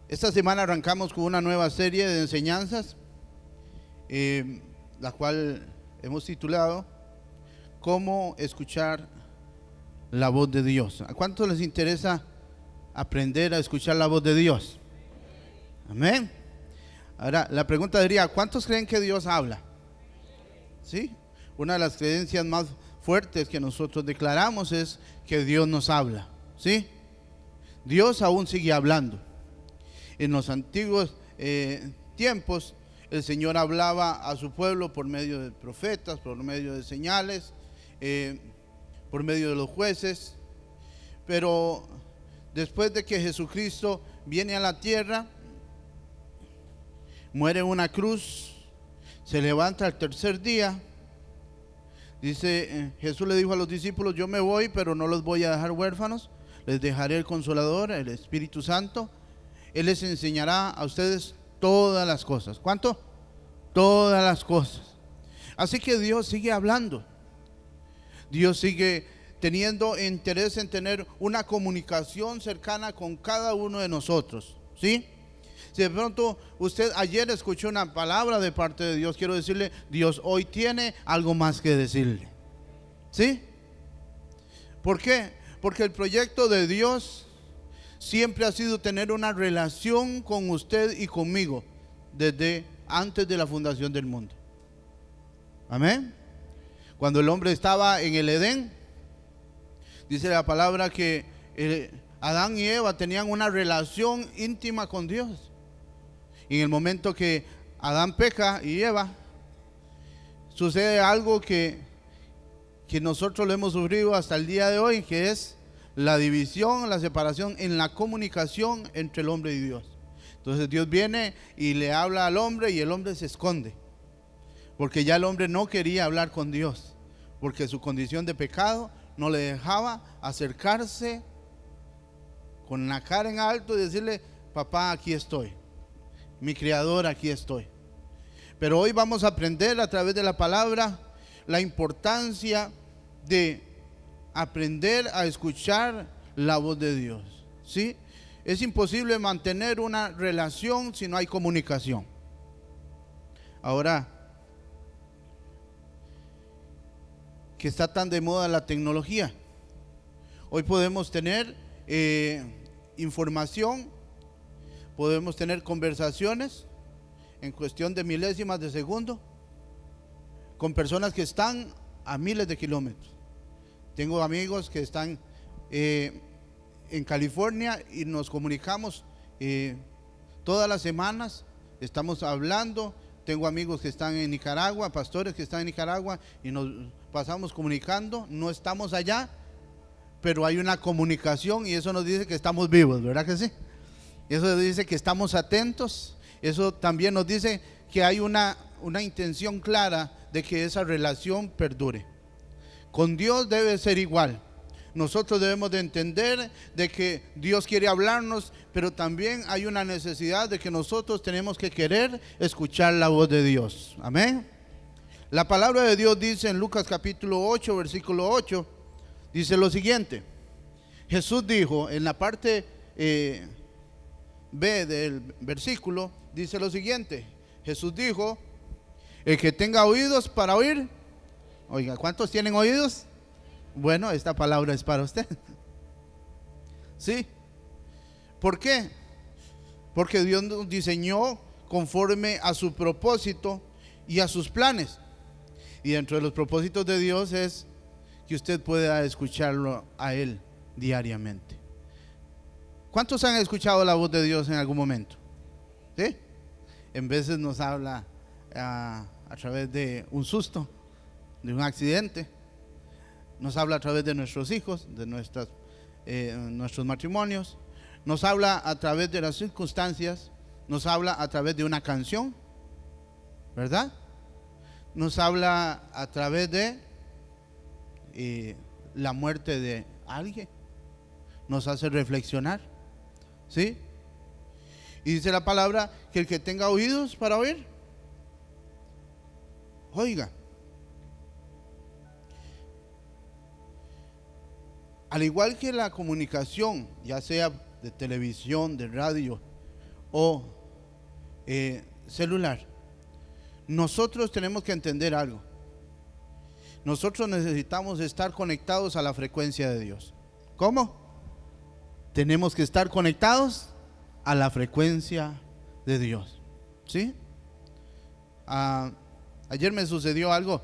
Esta semana arrancamos con una nueva serie de enseñanzas, la cual hemos titulado ¿Cómo escuchar la voz de Dios? ¿A cuántos les interesa aprender a escuchar la voz de Dios? Amén. Ahora, la pregunta sería, ¿cuántos creen que Dios habla? ¿Sí? Una de las creencias más fuertes que nosotros declaramos es que Dios nos habla. ¿Sí? Dios aún sigue hablando. En los antiguos tiempos, el Señor hablaba a su pueblo por medio de profetas, por medio de señales, por medio de los jueces. Pero después de que Jesucristo viene a la tierra, muere en una cruz, se levanta al tercer día. Dice, Jesús le dijo a los discípulos: yo me voy, pero no los voy a dejar huérfanos, les dejaré el Consolador, el Espíritu Santo. Él les enseñará a ustedes todas las cosas. ¿Cuánto? Todas las cosas. Así que Dios sigue hablando. Dios sigue teniendo interés en tener una comunicación cercana con cada uno de nosotros. ¿Sí? Si de pronto usted ayer escuchó una palabra de parte de Dios, quiero decirle, Dios hoy tiene algo más que decirle. ¿Sí? ¿Por qué? Porque el proyecto de Dios siempre ha sido tener una relación con usted y conmigo desde antes de la fundación del mundo. Amén. Cuando el hombre estaba en el Edén, dice la palabra que Adán y Eva tenían una relación íntima con Dios. Y en el momento que Adán peca y Eva, sucede algo que nosotros lo hemos sufrido hasta el día de hoy, que es la división, la separación en la comunicación entre el hombre y Dios. Entonces Dios viene y le habla al hombre y el hombre se esconde, porque ya el hombre no quería hablar con Dios, porque su condición de pecado no le dejaba acercarse con la cara en alto y decirle: papá, aquí estoy, mi Creador, aquí estoy. Pero hoy vamos a aprender a través de la palabra la importancia de aprender a escuchar la voz de Dios. ¿Sí? Es imposible mantener una relación si no hay comunicación. Ahora que está tan de moda la tecnología, hoy podemos tener información, podemos tener conversaciones en cuestión de milésimas de segundo con personas que están a miles de kilómetros. Tengo amigos que están en California y nos comunicamos todas las semanas, estamos hablando. Tengo amigos que están en Nicaragua, pastores que están en Nicaragua, y nos pasamos comunicando. No estamos allá, pero hay una comunicación, y eso nos dice que estamos vivos, ¿verdad que sí? Eso dice que estamos atentos. Eso también nos dice que hay una intención clara de que esa relación perdure. Con Dios debe ser igual. Nosotros debemos de entender de que Dios quiere hablarnos, pero también hay una necesidad de que nosotros tenemos que querer escuchar la voz de Dios. Amén. La palabra de Dios dice en Lucas capítulo 8, versículo 8, dice lo siguiente. Jesús dijo en la parte B del versículo, dice lo siguiente. Jesús dijo: el que tenga oídos para oír. Oiga, ¿cuántos tienen oídos? Bueno, esta palabra es para usted. ¿Sí? ¿Por qué? Porque Dios nos diseñó conforme a su propósito y a sus planes. Y dentro de los propósitos de Dios es que usted pueda escucharlo a Él diariamente. ¿Cuántos han escuchado la voz de Dios en algún momento? ¿Sí? En veces nos habla a través de un susto, de un accidente. Nos habla a través de nuestros hijos, de nuestros matrimonios. Nos habla a través de las circunstancias. Nos habla a través de una canción, ¿verdad? Nos habla a través de la muerte de alguien. Nos hace reflexionar, ¿sí? Y dice la palabra que el que tenga oídos para oír, oiga. Al igual que la comunicación, ya sea de televisión, de radio o celular. Nosotros tenemos que entender algo. Nosotros necesitamos estar conectados a la frecuencia de Dios. ¿Cómo? Tenemos que estar conectados a la frecuencia de Dios. ¿Sí? Ayer me sucedió algo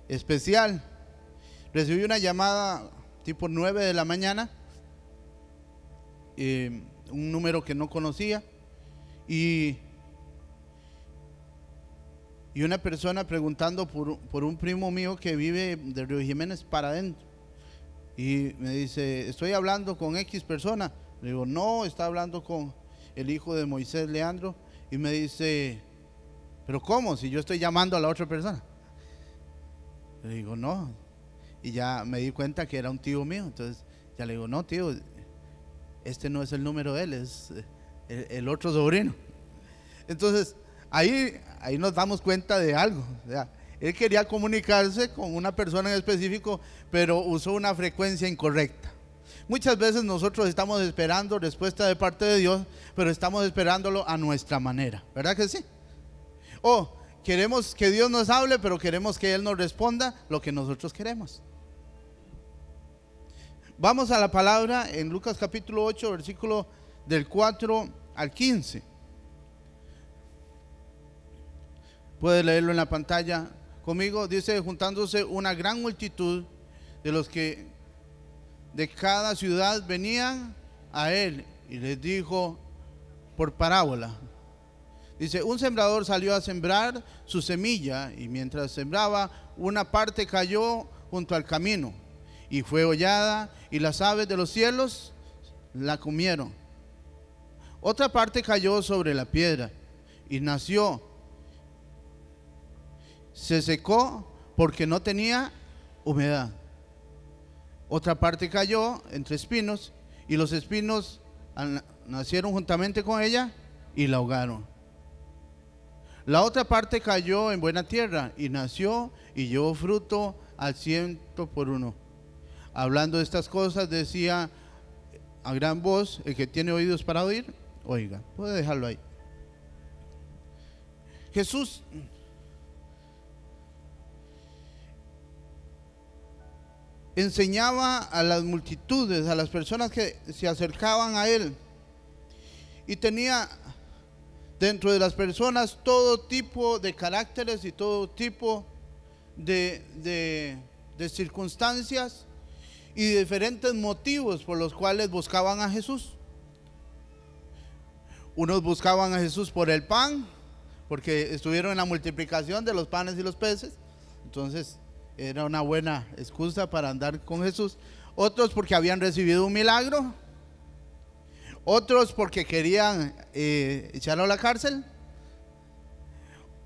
especial. Recibí una llamada tipo 9 de la mañana, un número que no conocía, y una persona preguntando por un primo mío que vive de Río Jiménez para adentro, y me dice: estoy hablando con X persona. Le digo: no, está hablando con el hijo de Moisés, Leandro. Y me dice: ¿pero cómo? Si yo estoy llamando a la otra persona. Le digo: no. Y ya me di cuenta que era un tío mío. Entonces ya le digo: no, tío, este no es el número de él, es el otro sobrino. Entonces ahí nos damos cuenta de algo. O sea, él quería comunicarse con una persona en específico, pero usó una frecuencia incorrecta. Muchas veces nosotros estamos esperando respuesta de parte de Dios, pero estamos esperándolo a nuestra manera, ¿verdad que sí? O queremos que Dios nos hable, pero queremos que Él nos responda lo que nosotros queremos. Vamos a la palabra en Lucas capítulo 8, versículo del 4 al 15. Puede leerlo en la pantalla conmigo. Dice: juntándose una gran multitud de los que de cada ciudad venían a él, y les dijo por parábola. Dice: un sembrador salió a sembrar su semilla, y mientras sembraba, una parte cayó junto al camino y fue hollada, y las aves de los cielos la comieron. Otra parte cayó sobre la piedra y nació, se secó porque no tenía humedad. Otra parte cayó entre espinos, y los espinos nacieron juntamente con ella y la ahogaron. La otra parte cayó en buena tierra y nació y llevó fruto al 100 por 1. Hablando de estas cosas, decía a gran voz: el que tiene oídos para oír, oiga. Puede dejarlo ahí. Jesús enseñaba a las multitudes, a las personas que se acercaban a él, y tenía dentro de las personas todo tipo de caracteres y todo tipo de circunstancias y diferentes motivos por los cuales buscaban a Jesús. Unos buscaban a Jesús por el pan, porque estuvieron en la multiplicación de los panes y los peces, entonces era una buena excusa para andar con Jesús. Otros porque habían recibido un milagro. Otros porque querían echarlo a la cárcel.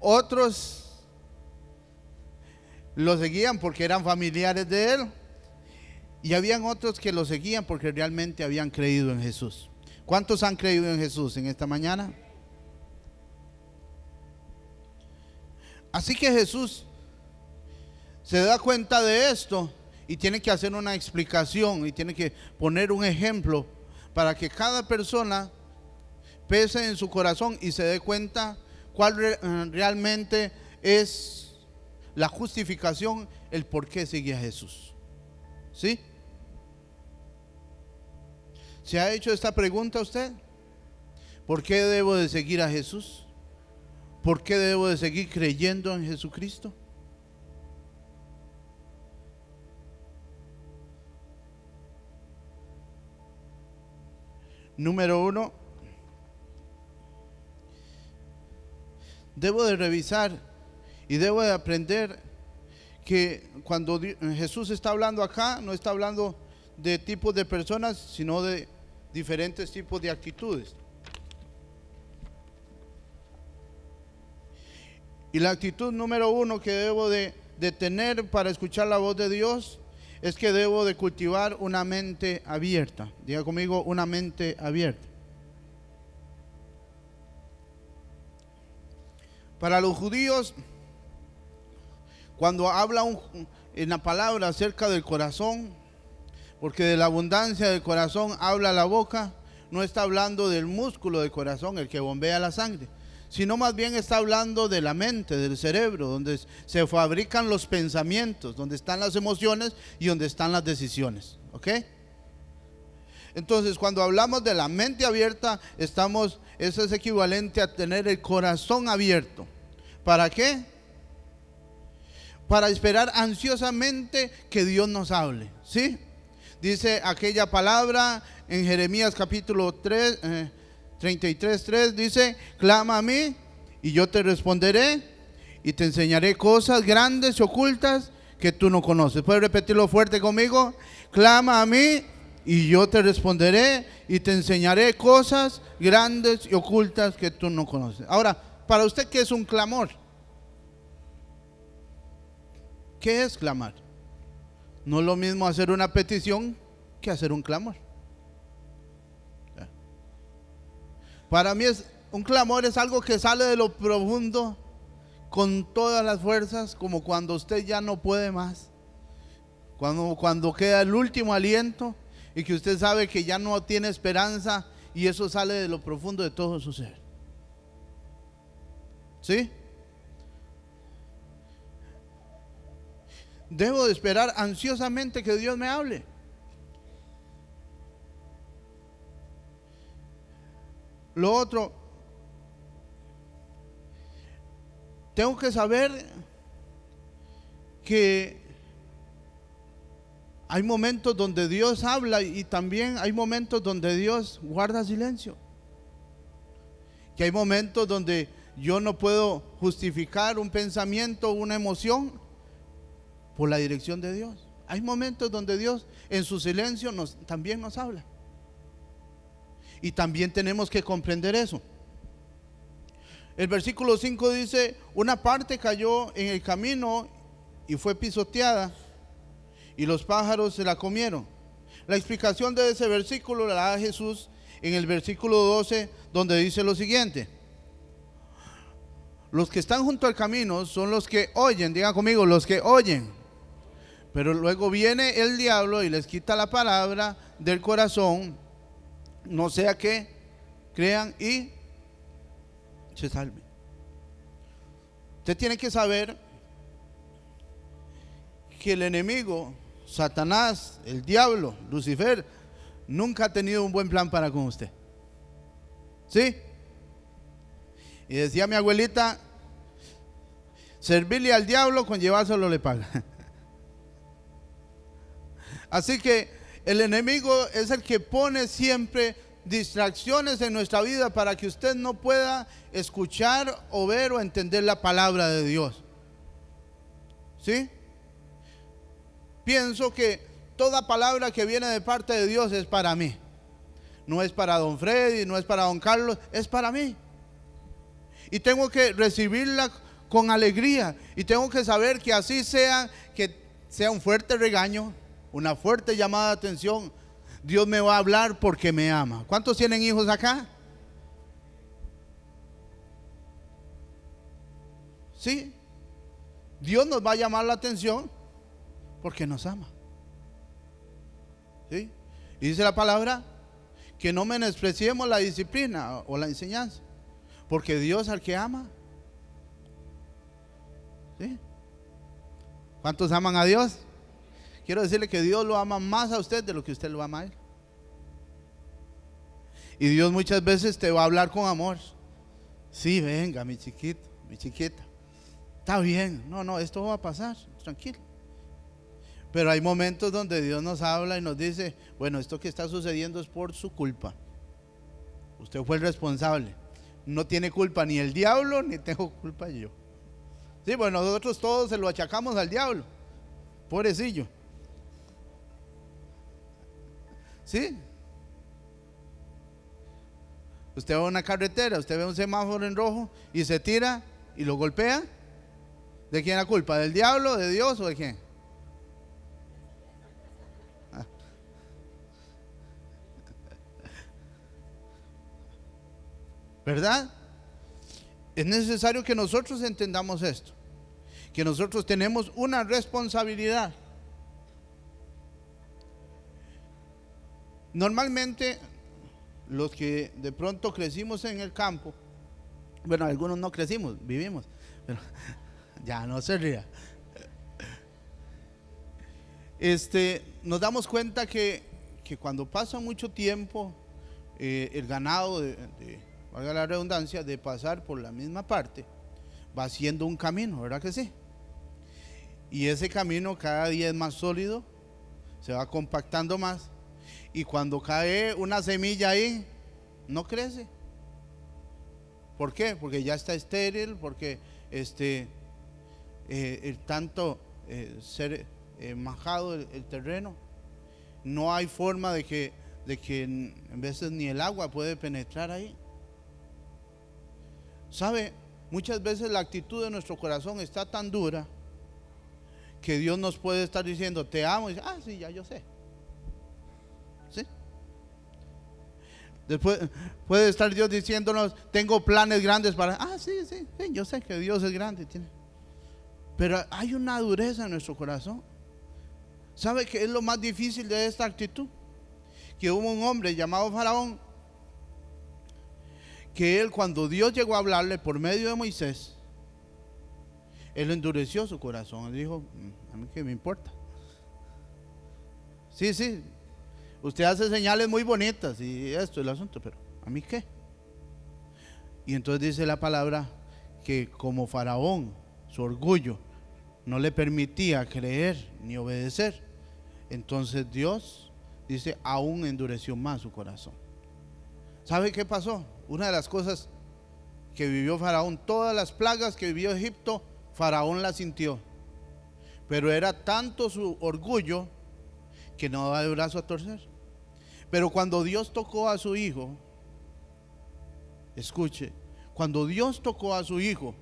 Otros lo seguían porque eran familiares de él. Y habían otros que lo seguían porque realmente habían creído en Jesús. ¿Cuántos han creído en Jesús en esta mañana? Así que Jesús se da cuenta de esto y tiene que hacer una explicación y tiene que poner un ejemplo para que cada persona pese en su corazón y se dé cuenta cuál realmente es la justificación, el por qué sigue a Jesús. ¿Sí? ¿Se ha hecho esta pregunta usted? ¿Por qué debo de seguir a Jesús? ¿Por qué debo de seguir creyendo en Jesucristo? Número 1, debo de revisar y debo de aprender que cuando Jesús está hablando acá, no está hablando de tipos de personas, sino de diferentes tipos de actitudes. Y la actitud número 1 que debo de tener para escuchar la voz de Dios es que debo de cultivar una mente abierta. Diga conmigo: una mente abierta. Para los judíos, cuando habla en la palabra acerca del corazón, porque de la abundancia del corazón habla la boca, no está hablando del músculo del corazón, el que bombea la sangre, sino más bien está hablando de la mente, del cerebro, donde se fabrican los pensamientos, donde están las emociones y donde están las decisiones. ¿Ok? Entonces, cuando hablamos de la mente abierta, eso es equivalente a tener el corazón abierto. ¿Para qué? Para esperar ansiosamente que Dios nos hable. ¿Sí? Dice aquella palabra en Jeremías capítulo 3, 33:3, dice: clama a mí y yo te responderé y te enseñaré cosas grandes y ocultas que tú no conoces. ¿Puedes repetirlo fuerte conmigo? Clama a mí y yo te responderé y te enseñaré cosas grandes y ocultas que tú no conoces. Ahora, para usted, ¿qué es un clamor? ¿Qué es clamar? No es lo mismo hacer una petición que hacer un clamor. Para mí un clamor es algo que sale de lo profundo con todas las fuerzas, como cuando usted ya no puede más, cuando queda el último aliento y que usted sabe que ya no tiene esperanza, y eso sale de lo profundo de todo su ser. ¿Sí? Debo de esperar ansiosamente que Dios me hable. Lo otro, tengo que saber que hay momentos donde Dios habla y también hay momentos donde Dios guarda silencio. Que hay momentos donde yo no puedo justificar un pensamiento, una emoción, por la dirección de Dios. Hay momentos donde Dios en su silencio también nos habla. Y también tenemos que comprender eso. El versículo 5 dice: una parte cayó en el camino y fue pisoteada, y los pájaros se la comieron. La explicación de ese versículo la da Jesús en el versículo 12, donde dice lo siguiente: los que están junto al camino son los que oyen. Digan conmigo, los que oyen. Pero luego viene el diablo y les quita la palabra del corazón, no sea que crean y se salven. Usted tiene que saber que el enemigo, Satanás, el diablo, Lucifer, nunca ha tenido un buen plan para con usted. ¿Sí? Y decía mi abuelita: servirle al diablo con llevárselo le paga. Así que el enemigo es el que pone siempre distracciones en nuestra vida para que usted no pueda escuchar o ver o entender la palabra de Dios. ¿Sí? Pienso que toda palabra que viene de parte de Dios es para mí. No es para don Freddy, no es para don Carlos, es para mí. Y tengo que recibirla con alegría. Y tengo que saber que así sea, que sea un fuerte regaño, una fuerte llamada de atención, Dios me va a hablar porque me ama. ¿Cuántos tienen hijos acá? Sí. Dios nos va a llamar la atención porque nos ama. ¿Sí? Y dice la palabra que no menospreciemos la disciplina o la enseñanza, porque Dios al que ama. ¿Sí? ¿Cuántos aman a Dios? Quiero decirle que Dios lo ama más a usted de lo que usted lo ama a Él. Y Dios muchas veces te va a hablar con amor. Sí, venga, mi chiquito, mi chiquita, está bien, no, esto va a pasar, tranquilo. Pero hay momentos donde Dios nos habla y nos dice: bueno, esto que está sucediendo es por su culpa. Usted fue el responsable. No tiene culpa ni el diablo, ni tengo culpa yo. Sí, bueno, nosotros todos se lo achacamos al diablo. Pobrecillo. ¿Sí? Usted va a una carretera, usted ve un semáforo en rojo y se tira y lo golpea. ¿De quién es la culpa? ¿Del diablo, de Dios o de quién? ¿Verdad? Es necesario que nosotros entendamos esto, que nosotros tenemos una responsabilidad. Normalmente los que de pronto crecimos en el campo, bueno, algunos no crecimos, vivimos, pero ya no se ría. Nos damos cuenta que cuando pasa mucho tiempo, el ganado, valga la redundancia, de pasar por la misma parte, va haciendo un camino, ¿verdad que sí? Y ese camino cada día es más sólido, se va compactando más, y cuando cae una semilla ahí, no crece. ¿Por qué? Porque ya está estéril, porque el tanto ser majado el terreno, no hay forma de que en veces ni el agua puede penetrar ahí. ¿Sabe? Muchas veces la actitud de nuestro corazón está tan dura que Dios nos puede estar diciendo te amo, y dice, sí, ya yo sé. ¿Sí? Después puede estar Dios diciéndonos tengo planes grandes para, sí, yo sé que Dios es grande, pero hay una dureza en nuestro corazón. ¿Sabe qué es lo más difícil de esta actitud? Que hubo un hombre llamado Faraón, que él, cuando Dios llegó a hablarle por medio de Moisés, él endureció su corazón. Él dijo, a mí qué me importa. Sí, usted hace señales muy bonitas y esto es el asunto, pero a mí qué. Y entonces dice la palabra que como Faraón, su orgullo no le permitía creer ni obedecer, entonces Dios, dice, aún endureció más su corazón. ¿Sabe qué pasó? Una de las cosas que vivió Faraón, todas las plagas que vivió Egipto, Faraón las sintió, pero era tanto su orgullo que no daba el brazo a torcer. Pero cuando Dios tocó a su hijo, escuche, cuando Dios tocó a su hijo,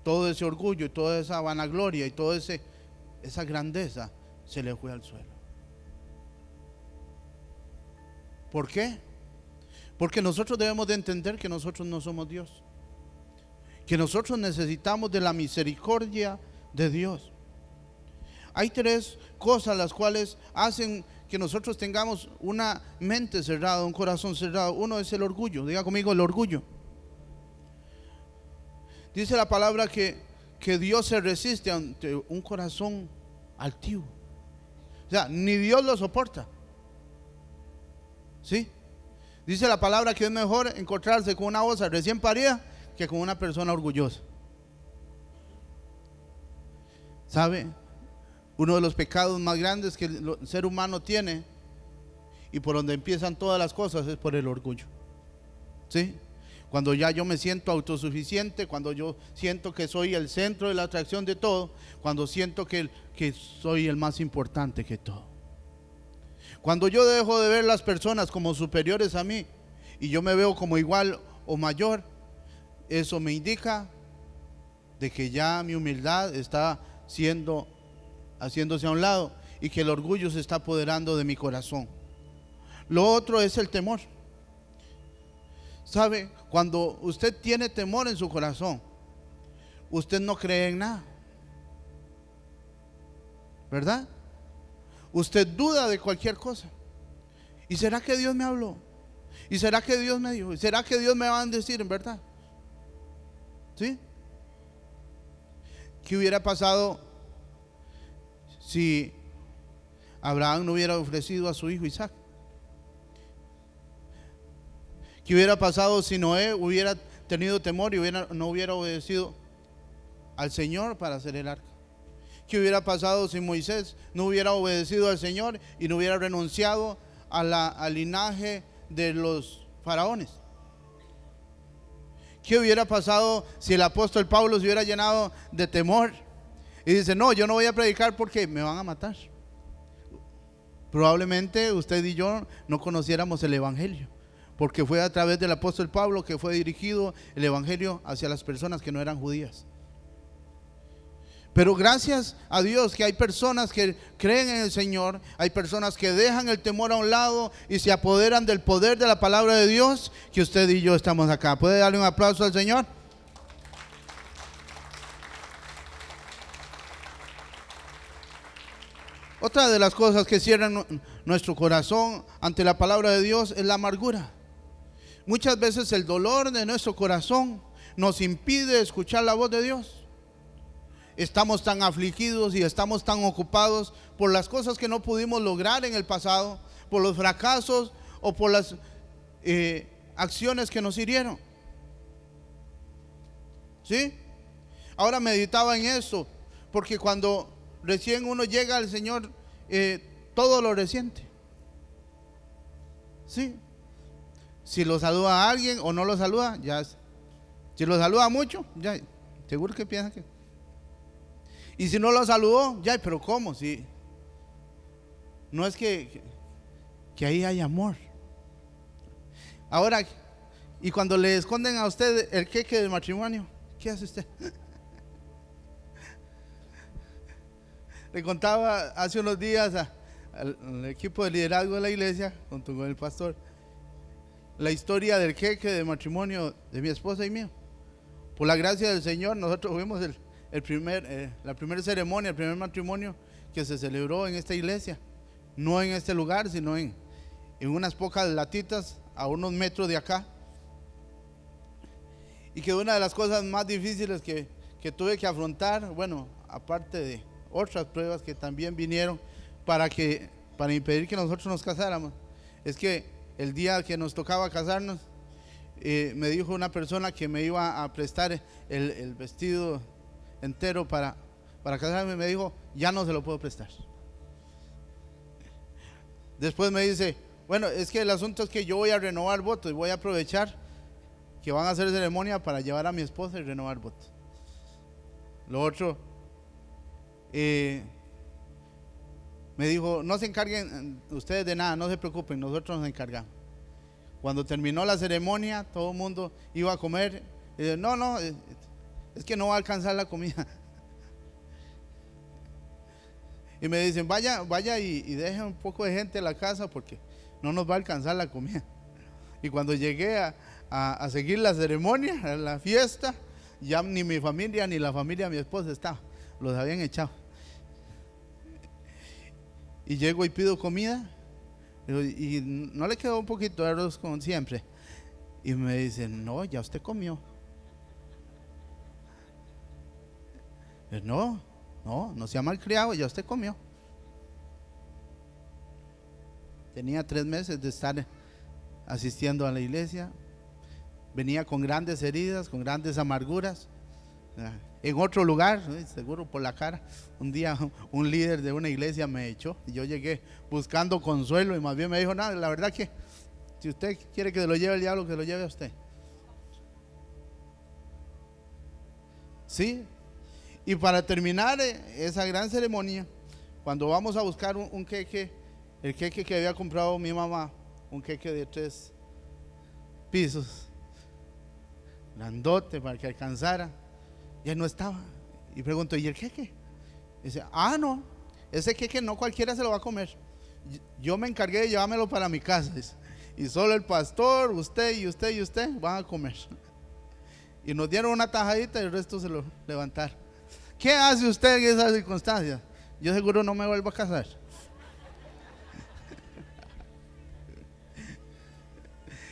todo ese orgullo y toda esa vanagloria y toda esa grandeza se le fue al suelo. ¿Por qué? Porque nosotros debemos de entender que nosotros no somos Dios, que nosotros necesitamos de la misericordia de Dios. Hay tres cosas las cuales hacen que nosotros tengamos una mente cerrada, un corazón cerrado. Uno es el orgullo. Diga conmigo, el orgullo. Dice la palabra que Dios se resiste ante un corazón altivo. O sea, ni Dios lo soporta. ¿Sí? Dice la palabra que es mejor encontrarse con una osa recién parida que con una persona orgullosa. ¿Sabe? Uno de los pecados más grandes que el ser humano tiene, y por donde empiezan todas las cosas, es por el orgullo. ¿Sí? Cuando ya yo me siento autosuficiente, cuando yo siento que soy el centro de la atracción de todo, cuando siento que soy el más importante que todo. Cuando yo dejo de ver las personas como superiores a mí y yo me veo como igual o mayor, eso me indica de que ya mi humildad está haciéndose a un lado y que el orgullo se está apoderando de mi corazón. Lo otro es el temor. ¿Sabe? Cuando usted tiene temor en su corazón, usted no cree en nada, ¿verdad? Usted duda de cualquier cosa. ¿Y será que Dios me habló? ¿Y será que Dios me dijo? ¿Y será que Dios me va a decir en verdad? ¿Sí? ¿Qué hubiera pasado si Abraham no hubiera ofrecido a su hijo Isaac? ¿Qué hubiera pasado si Noé hubiera tenido temor y no hubiera obedecido al Señor para hacer el arca? ¿Qué hubiera pasado si Moisés no hubiera obedecido al Señor y no hubiera renunciado al linaje de los faraones? ¿Qué hubiera pasado si el apóstol Pablo se hubiera llenado de temor y dice, no, yo no voy a predicar porque me van a matar? Probablemente usted y yo no conociéramos el evangelio, porque fue a través del apóstol Pablo que fue dirigido el evangelio hacia las personas que no eran judías. Pero gracias a Dios que hay personas que creen en el Señor, hay personas que dejan el temor a un lado y se apoderan del poder de la palabra de Dios, que usted y yo estamos acá. ¿Puede darle un aplauso al Señor? Otra de las cosas que cierran nuestro corazón ante la palabra de Dios es la amargura. Muchas veces el dolor de nuestro corazón nos impide escuchar la voz de Dios. Estamos tan afligidos y estamos tan ocupados por las cosas que no pudimos lograr en el pasado, por los fracasos o por las acciones que nos hirieron. ¿Sí? Ahora meditaba en eso, porque cuando recién uno llega al Señor, todo lo resiente. ¿Sí? Si lo saluda a alguien o no lo saluda, ya. Si lo saluda mucho, ya, seguro que piensa que. Y si no lo saludó, ya, pero ¿cómo? Si no es que ahí hay amor. Ahora, y cuando le esconden a usted el queque del matrimonio, ¿qué hace usted? Le contaba hace unos días al equipo de liderazgo de la iglesia, junto con el pastor, la historia del queque de matrimonio de mi esposa y mío. Por la gracia del Señor, nosotros fuimos la primera ceremonia, el primer matrimonio que se celebró en esta iglesia. No en este lugar, sino en unas pocas latitas a unos metros de acá. Y que una de las cosas más difíciles que tuve que afrontar, bueno, aparte de otras pruebas que también vinieron para impedir que nosotros nos casáramos, es que el día que nos tocaba casarnos, me dijo una persona que me iba a prestar el vestido entero para casarme. Me dijo, ya no se lo puedo prestar. Después me dice, bueno, es que el asunto es que yo voy a renovar votos y voy a aprovechar que van a hacer ceremonia para llevar a mi esposa y renovar votos. Lo otro, me dijo, no se encarguen ustedes de nada, no se preocupen, nosotros nos encargamos. Cuando terminó la ceremonia, todo el mundo iba a comer. No, es que no va a alcanzar la comida. Y me dicen, vaya y deje un poco de gente en la casa porque no nos va a alcanzar la comida. Y cuando llegué a seguir la ceremonia, a la fiesta, ya ni mi familia ni la familia de mi esposa estaba, los habían echado. Y llego y pido comida y no le quedó un poquito de arroz como siempre. Y me dicen, no, ya usted comió. No sea malcriado, ya usted comió. Tenía 3 meses de estar asistiendo a la iglesia. Venía con grandes heridas, con grandes amarguras. En otro lugar, seguro por la cara, un día un líder de una iglesia me echó y yo llegué buscando consuelo y más bien me dijo, nada, la verdad que si usted quiere que se lo lleve el diablo, que se lo lleve a usted. Sí. Y para terminar esa gran ceremonia, cuando vamos a buscar un queque, el queque que había comprado mi mamá, un queque de 3 pisos, grandote para que alcanzara, ya no estaba. Y pregunto, ¿y el queque? Y dice, no, ese queque no cualquiera se lo va a comer. Yo me encargué de llevármelo para mi casa. Y solo el pastor, usted y usted y usted van a comer. Y nos dieron una tajadita y el resto se lo levantaron. ¿Qué hace usted en esas circunstancias? Yo seguro no me vuelvo a casar.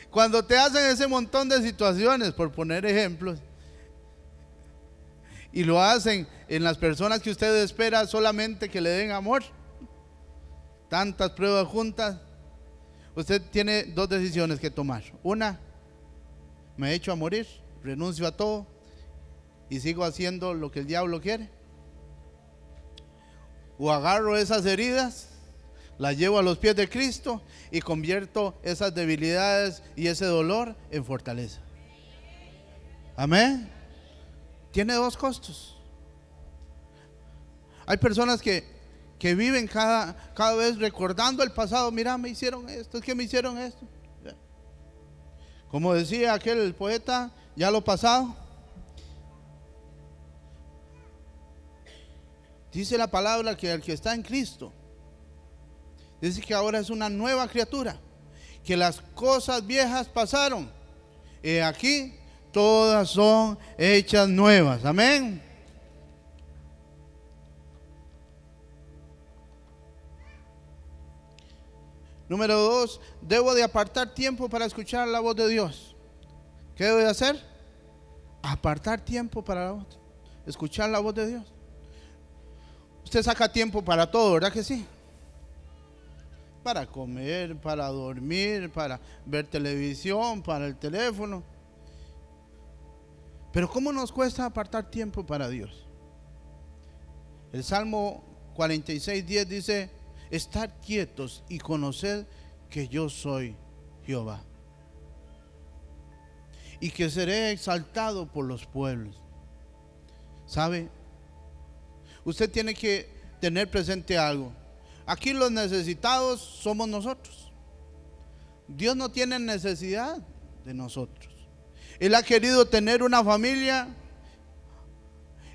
Cuando te hacen ese montón de situaciones, por poner ejemplos, y lo hacen en las personas que usted espera solamente que le den amor, tantas pruebas juntas, usted tiene 2 decisiones que tomar. Una, me echo a morir, renuncio a todo y sigo haciendo lo que el diablo quiere. O agarro esas heridas, las llevo a los pies de Cristo y convierto esas debilidades y ese dolor en fortaleza. Amén. Tiene 2 costos. Hay personas que viven cada vez recordando el pasado. Mira, me hicieron esto, es que me hicieron esto. Como decía aquel poeta, ya lo pasado. Dice la palabra que el que está en Cristo, dice que ahora es una nueva criatura, que las cosas viejas pasaron, y aquí todas son hechas nuevas. Amén. Número 2, debo de apartar tiempo para escuchar la voz de Dios. ¿Qué debo de hacer? Apartar tiempo para escuchar la voz de Dios. Usted saca tiempo para todo, ¿verdad que sí? Para comer, para dormir, para ver televisión, para el teléfono. Pero ¿cómo nos cuesta apartar tiempo para Dios? El Salmo 46:10 dice: estad quietos y conoced que yo soy Jehová, y que seré exaltado por los pueblos. ¿Sabe? Usted tiene que tener presente algo. Aquí los necesitados somos nosotros. Dios no tiene necesidad de nosotros. Él ha querido tener una familia.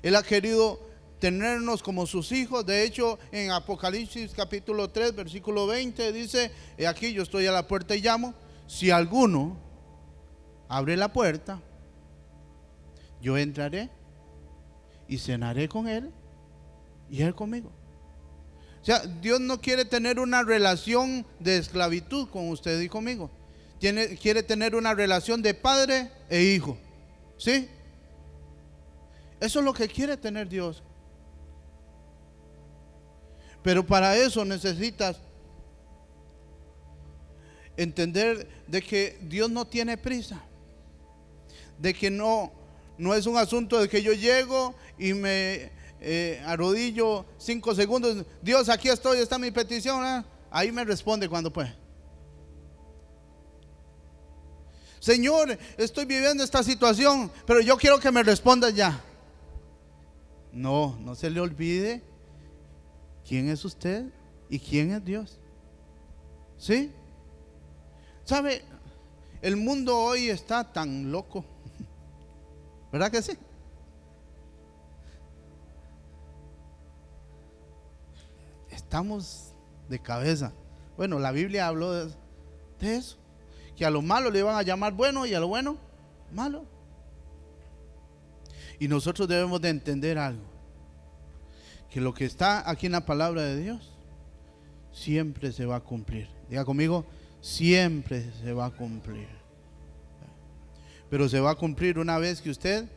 Él ha querido tenernos como sus hijos. De hecho, en Apocalipsis capítulo 3 versículo 20 dice: he aquí, yo estoy a la puerta y llamo. Si alguno abre la puerta, yo entraré y cenaré con él y él conmigo. O sea, Dios no quiere tener una relación de esclavitud con usted y conmigo. Quiere tener una relación de padre e hijo. ¿Sí? Eso es lo que quiere tener Dios. Pero para eso necesitas entender de que Dios no tiene prisa. De que no es un asunto de que yo llego y me arrodillo 5 segundos. Dios, aquí estoy, está mi petición, ¿eh? Ahí me responde cuando puede. Señor, estoy viviendo esta situación, pero yo quiero que me respondas ya. No se le olvide quién es usted y quién es Dios. ¿Sí? ¿Sabe? El mundo hoy está tan loco. ¿Verdad que sí? Estamos de cabeza. Bueno, la Biblia habló de eso, que a lo malo le iban a llamar bueno y a lo bueno malo. Y nosotros debemos de entender algo, que lo que está aquí en la palabra de Dios siempre se va a cumplir. Diga conmigo: siempre se va a cumplir. Pero se va a cumplir una vez que usted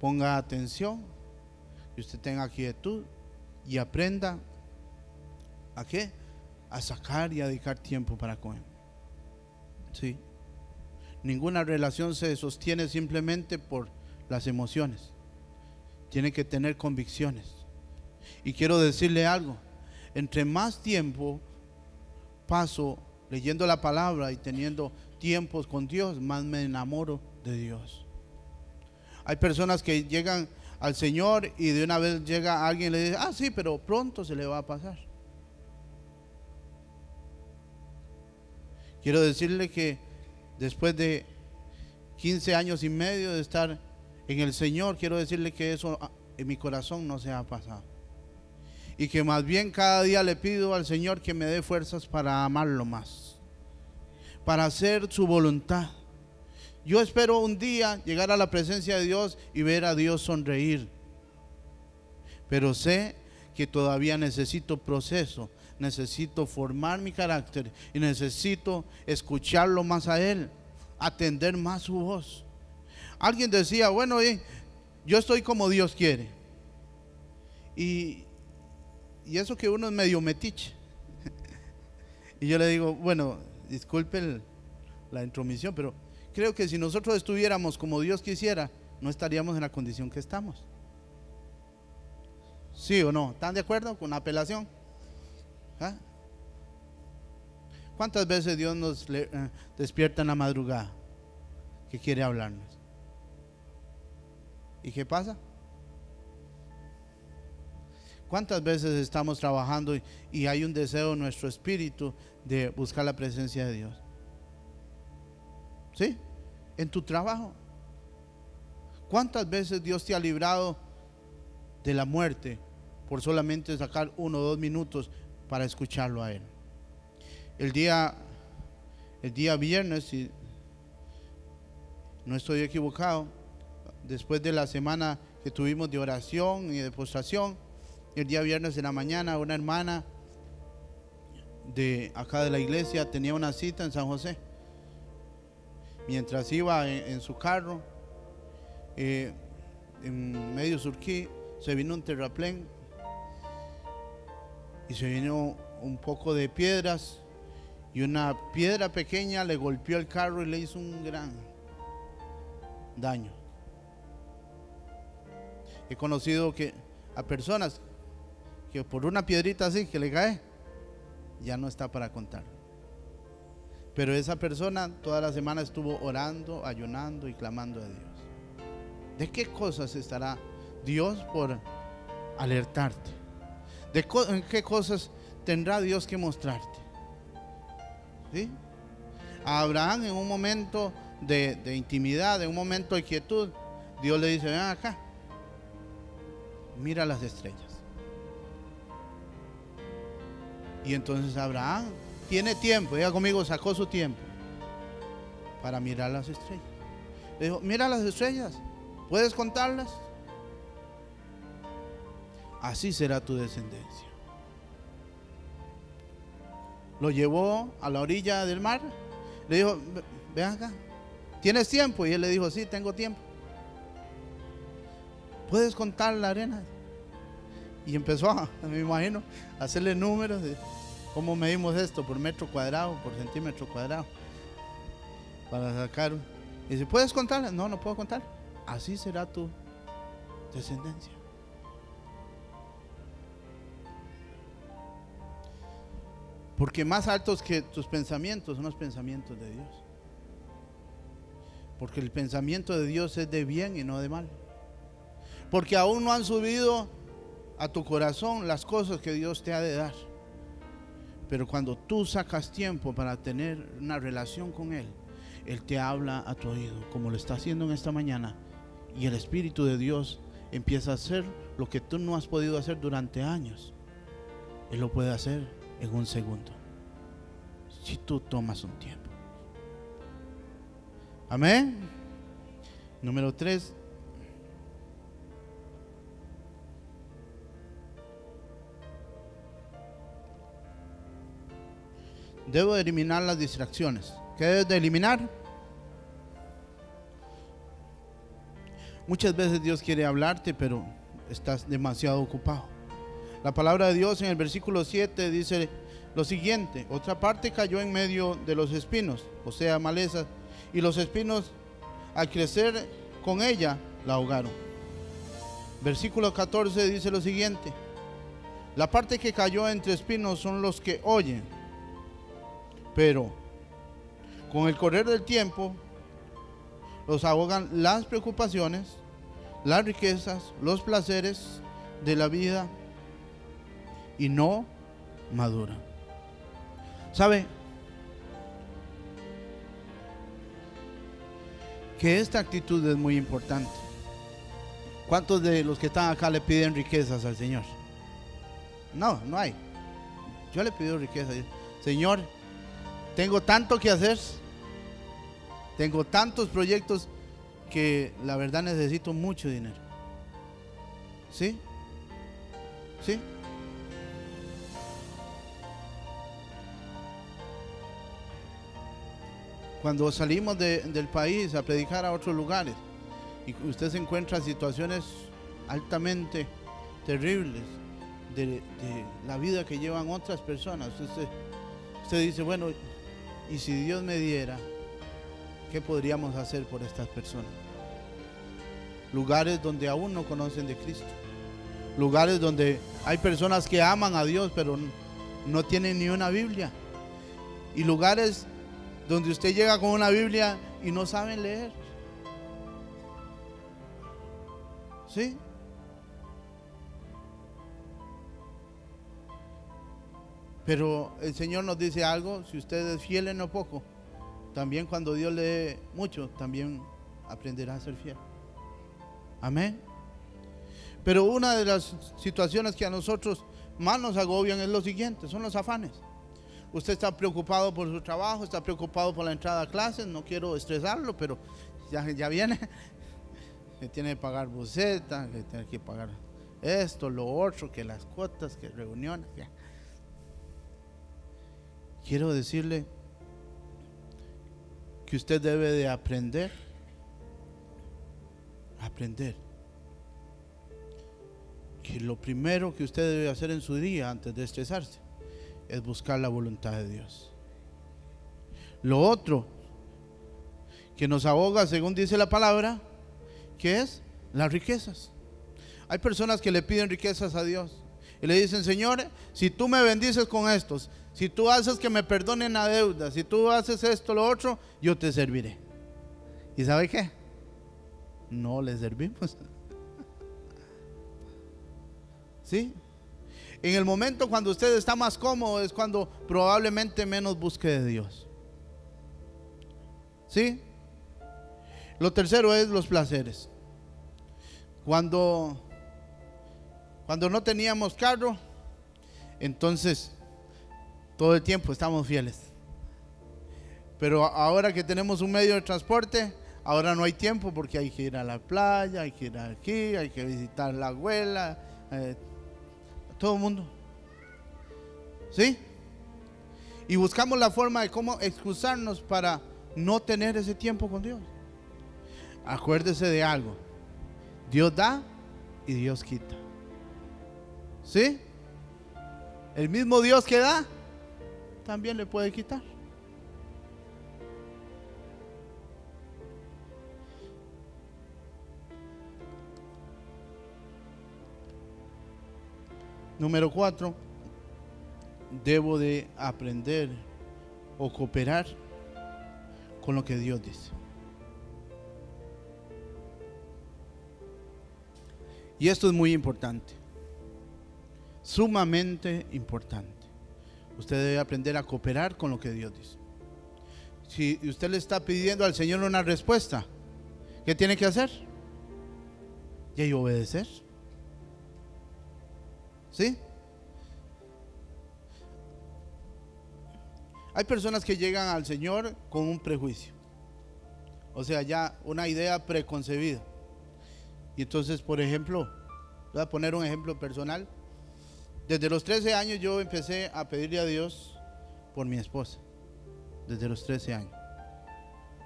ponga atención, que usted tenga quietud y aprenda ¿a qué? A sacar y a dedicar tiempo para con él. ¿Sí? Ninguna relación se sostiene simplemente por las emociones. Tiene que tener convicciones. Y quiero decirle algo: entre más tiempo paso leyendo la palabra y teniendo tiempos con Dios, más me enamoro de Dios. Hay personas que llegan al Señor y de una vez llega alguien y le dice: ah, sí, pero pronto se le va a pasar. Quiero decirle que después de 15 años y medio de estar en el Señor, quiero decirle que eso en mi corazón no se ha pasado. Y que más bien cada día le pido al Señor que me dé fuerzas para amarlo más, para hacer su voluntad. Yo espero un día llegar a la presencia de Dios y ver a Dios sonreír. Pero sé que todavía necesito proceso, necesito formar mi carácter y necesito escucharlo más a Él, atender más su voz. Alguien decía: bueno, yo estoy como Dios quiere. Y eso que uno es medio metiche. Y yo le digo: bueno, disculpe la intromisión, pero creo que si nosotros estuviéramos como Dios quisiera, no estaríamos en la condición que estamos. ¿Sí o no? ¿Están de acuerdo con la apelación? ¿Ah? ¿Cuántas veces Dios nos despierta en la madrugada que quiere hablarnos? ¿Y qué pasa? ¿Cuántas veces estamos trabajando y hay un deseo en nuestro espíritu de buscar la presencia de Dios? ¿Sí? En tu trabajo. ¿Cuántas veces Dios te ha librado de la muerte por solamente sacar 1 o 2 minutos para escucharlo a Él? El día viernes, si no estoy equivocado, después de la semana que tuvimos de oración y de postración, el día viernes en la mañana una hermana de acá de la iglesia tenía una cita en San José. Mientras iba en su carro, en medio Surquí, se vino un terraplén y se vino un poco de piedras, y una piedra pequeña le golpeó el carro y le hizo un gran daño. He conocido a personas que por una piedrita así que le cae, ya no está para contar. Pero esa persona toda la semana estuvo orando, ayunando y clamando a Dios. ¿De qué cosas estará Dios por alertarte? ¿En qué cosas tendrá Dios que mostrarte? ¿Sí? A Abraham, en un momento de intimidad, en un momento de quietud, Dios le dice: ven acá, mira las estrellas. Y entonces Abraham tiene tiempo, diga conmigo, sacó su tiempo para mirar las estrellas. Le dijo: mira las estrellas, ¿puedes contarlas? Así será tu descendencia. Lo llevó a la orilla del mar, le dijo: ven acá, ¿tienes tiempo? Y él le dijo: sí, tengo tiempo. ¿Puedes contar la arena? Y empezó me imagino, a hacerle números de cómo medimos esto por metro cuadrado, por centímetro cuadrado, para sacar. Y dice: ¿puedes contarla? No, no puedo contar. Así será tu descendencia. Porque más altos que tus pensamientos son los pensamientos de Dios. Porque el pensamiento de Dios es de bien y no de mal. Porque aún no han subido a tu corazón las cosas que Dios te ha de dar. Pero cuando tú sacas tiempo para tener una relación con Él, Él te habla a tu oído, como lo está haciendo en esta mañana. Y el Espíritu de Dios empieza a hacer lo que tú no has podido hacer durante años. Él lo puede hacer en un segundo, si tú tomas un tiempo. Amén. Número 3. Debo de eliminar las distracciones. ¿Qué debes de eliminar? Muchas veces Dios quiere hablarte, pero estás demasiado ocupado. La palabra de Dios en el versículo 7 dice lo siguiente: otra parte cayó en medio de los espinos, o sea, malezas, y los espinos, al crecer con ella, la ahogaron. Versículo 14 dice lo siguiente: la parte que cayó entre espinos son los que oyen, pero con el correr del tiempo los ahogan las preocupaciones, las riquezas, los placeres de la vida, y no maduran. ¿Sabe? Que esta actitud es muy importante. ¿Cuántos de los que están acá le piden riquezas al Señor? No, no hay. Yo le pido riquezas. Señor, tengo tanto que hacer, tengo tantos proyectos que la verdad necesito mucho dinero. ¿Sí? ¿Sí? Cuando salimos del país a predicar a otros lugares y usted se encuentra situaciones altamente terribles de la vida que llevan otras personas, usted dice: bueno, y si Dios me diera, ¿qué podríamos hacer por estas personas? Lugares donde aún no conocen de Cristo, lugares donde hay personas que aman a Dios pero no tienen ni una Biblia, y lugares donde usted llega con una Biblia y no saben leer. ¿Sí? Pero el Señor nos dice algo: si usted es fiel en lo poco, también cuando Dios le dé mucho, también aprenderá a ser fiel. Amén. Pero una de las situaciones que a nosotros más nos agobian es lo siguiente: son los afanes. Usted está preocupado por su trabajo, está preocupado por la entrada a clases. No quiero estresarlo, pero ya viene. Que tiene que pagar buceta, que tiene que pagar esto, lo otro, que las cuotas, que reuniones. Ya. quiero decirle que usted debe de aprender que lo primero que usted debe hacer en su día antes de estresarse es buscar la voluntad de Dios. Lo otro que nos ahoga, según dice la palabra, que es las riquezas. Hay personas que le piden riquezas a Dios y le dicen: Señor, si tú me bendices con estos, si tú haces que me perdonen la deuda, si tú haces esto, lo otro, yo te serviré. ¿Y sabe qué? No le servimos. ¿Sí? En el momento cuando usted está más cómodo es cuando probablemente menos busque de Dios. ¿Sí? Lo tercero es los placeres. Cuando no teníamos carro, entonces todo el tiempo estamos fieles. Pero ahora que tenemos un medio de transporte, ahora no hay tiempo porque hay que ir a la playa, hay que ir aquí, hay que visitar a la abuela, todo el mundo. ¿Sí? Y buscamos la forma de cómo excusarnos para no tener ese tiempo con Dios. Acuérdese de algo: Dios da y Dios quita. ¿Sí? El mismo Dios que da también le puede quitar. Número 4, debo de aprender o cooperar con lo que Dios dice. Y esto es muy importante, sumamente importante. Usted debe aprender a cooperar con lo que Dios dice. Si usted le está pidiendo al Señor una respuesta, ¿qué tiene que hacer? Y obedecer. ¿Sí? Hay personas que llegan al Señor con un prejuicio, o sea, ya una idea preconcebida. Y entonces, por ejemplo, voy a poner un ejemplo personal. Desde los 13 años yo empecé a pedirle a Dios por mi esposa. Desde los 13 años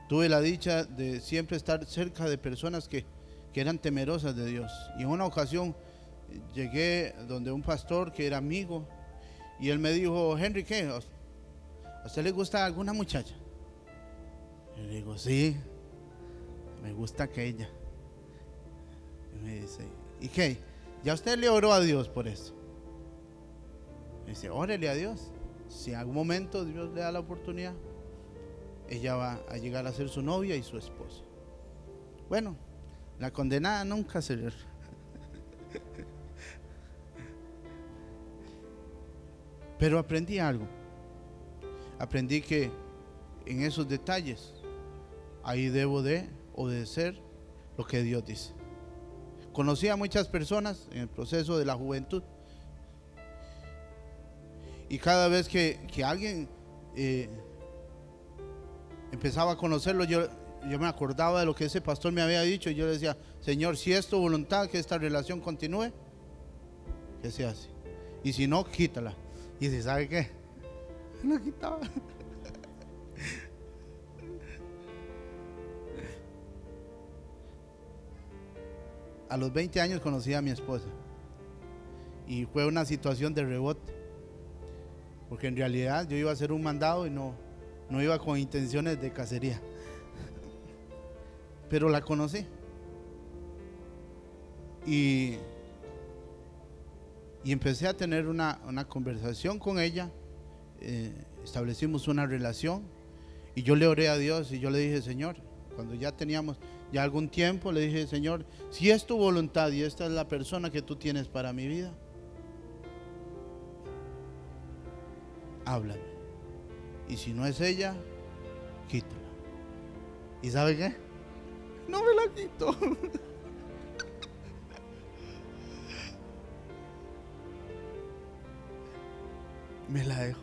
tuve la dicha de siempre estar cerca de personas que eran temerosas de Dios. Y en una ocasión llegué donde un pastor que era amigo, y él me dijo: Henry, ¿qué? ¿A usted le gusta alguna muchacha? Y le digo: sí, me gusta aquella. Y me dice: ¿y qué? ¿Ya usted le oró a Dios por eso? Me dice: órele a Dios. Si en algún momento Dios le da la oportunidad, ella va a llegar a ser su novia y su esposa. Bueno, la condenada nunca se le... Pero aprendí algo. Aprendí que en esos detalles, ahí debo de obedecer lo que Dios dice. Conocí a muchas personas en el proceso de la juventud, y cada vez que alguien empezaba a conocerlo, yo me acordaba de lo que ese pastor me había dicho, y yo le decía: Señor, si es tu voluntad que esta relación continúe, ¿qué se hace? Y si no, quítala. Y dice: ¿sabe qué? Lo quitaba. A los 20 años conocí a mi esposa, y fue una situación de rebote, porque en realidad yo iba a hacer un mandado y no iba con intenciones de cacería. Pero la conocí y empecé a tener una conversación con ella. Establecimos una relación, y yo le oré a Dios y yo le dije: Señor, cuando ya teníamos ya algún tiempo, le dije: Señor, si es tu voluntad y esta es la persona que tú tienes para mi vida, háblame, y si no es ella, quítala. ¿Y sabe qué? No me la quito. Me la dejo.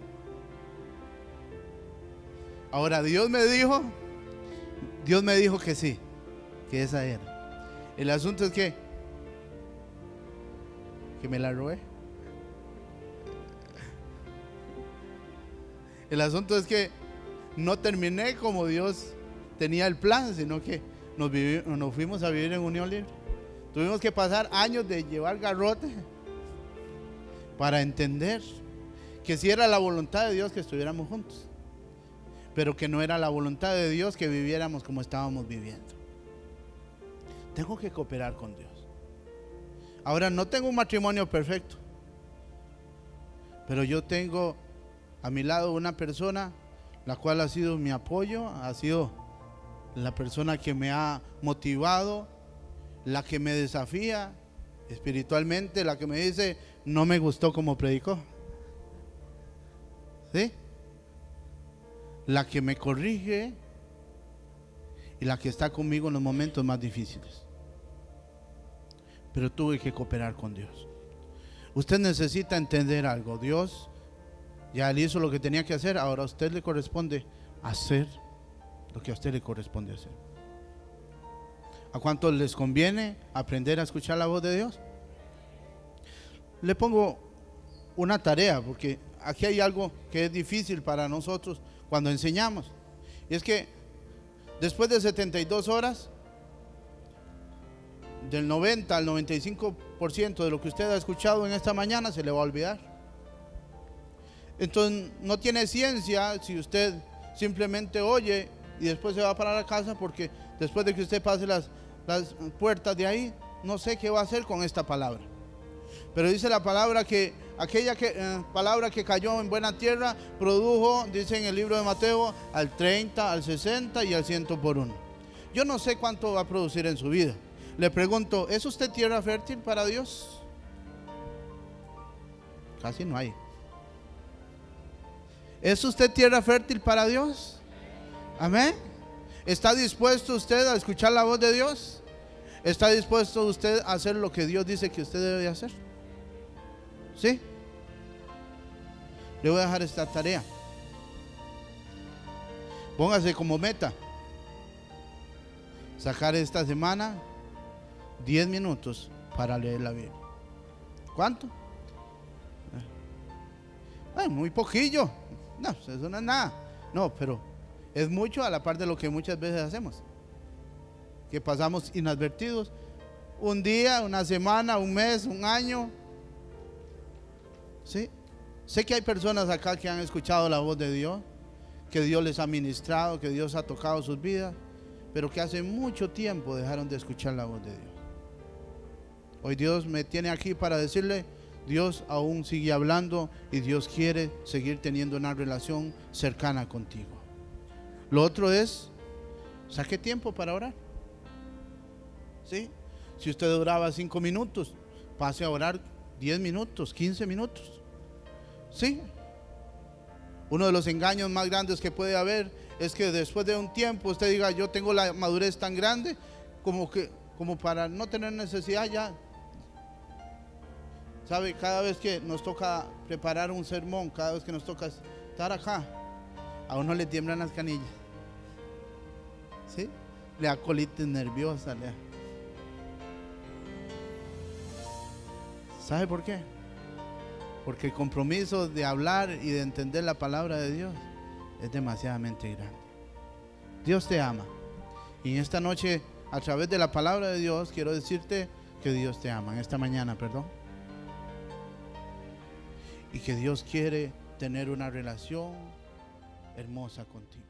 Ahora Dios me dijo que sí, que esa era. El asunto es que me la robé. El asunto es que no terminé como Dios tenía el plan, sino que nos fuimos a vivir en unión libre. Tuvimos que pasar años de llevar garrote para entender que sí era la voluntad de Dios que estuviéramos juntos, pero que no era la voluntad de Dios que viviéramos como estábamos viviendo. Tengo que cooperar con Dios. Ahora, no tengo un matrimonio perfecto, pero yo tengo a mi lado una persona la cual ha sido mi apoyo, ha sido la persona que me ha motivado, la que me desafía espiritualmente, la que me dice: no me gustó como predicó, ¿sí? La que me corrige y la que está conmigo en los momentos más difíciles. Pero tuve que cooperar con Dios. Usted necesita entender algo. Dios ya le hizo lo que tenía que hacer. Ahora a usted le corresponde hacer lo que a usted le corresponde hacer. ¿A cuántos les conviene aprender a escuchar la voz de Dios? Le pongo una tarea, porque aquí hay algo que es difícil para nosotros cuando enseñamos. Y es que después de 72 horas, del 90 al 95% de lo que usted ha escuchado en esta mañana se le va a olvidar. Entonces no tiene ciencia si usted simplemente oye y después se va para la casa, porque después de que usted pase las puertas de ahí, no sé qué va a hacer con esta palabra. Pero dice la palabra que aquella palabra que cayó en buena tierra produjo, dice en el libro de Mateo, al 30, al 60 y al 100 por uno. Yo no sé cuánto va a producir en su vida. Le pregunto, ¿es usted tierra fértil para Dios? Casi no hay. ¿Es usted tierra fértil para Dios? Amén. ¿Está dispuesto usted a escuchar la voz de Dios? ¿Está dispuesto usted a hacer lo que Dios dice que usted debe hacer? ¿Sí? Le voy a dejar esta tarea. Póngase como meta sacar esta semana 10 minutos para leer la Biblia. ¿Cuánto? Muy poquillo. No, eso no es nada. No, pero es mucho a la par de lo que muchas veces hacemos, que pasamos inadvertidos. Un día, una semana, un mes, un año. ¿Sí? Sé que hay personas acá que han escuchado la voz de Dios, que Dios les ha ministrado, que Dios ha tocado sus vidas, pero que hace mucho tiempo dejaron de escuchar la voz de Dios. Hoy Dios me tiene aquí para decirle: Dios aún sigue hablando y Dios quiere seguir teniendo una relación cercana contigo. Lo otro es, saque tiempo para orar. ¿Sí? Si usted oraba 5 minutos, pase a orar 10 minutos, 15 minutos. ¿Sí? Uno de los engaños más grandes que puede haber es que después de un tiempo usted diga: yo tengo la madurez tan grande como para no tener necesidad ya. ¿Sabe? Cada vez que nos toca preparar un sermón, cada vez que nos toca estar acá, a uno le tiemblan las canillas. ¿Sí? Le da colitis nerviosa. ¿Sabe por qué? Porque el compromiso de hablar y de entender la palabra de Dios es demasiadamente grande. Dios te ama. Y en esta noche, a través de la palabra de Dios, quiero decirte que Dios te ama. En esta mañana, perdón. Y que Dios quiere tener una relación hermosa contigo.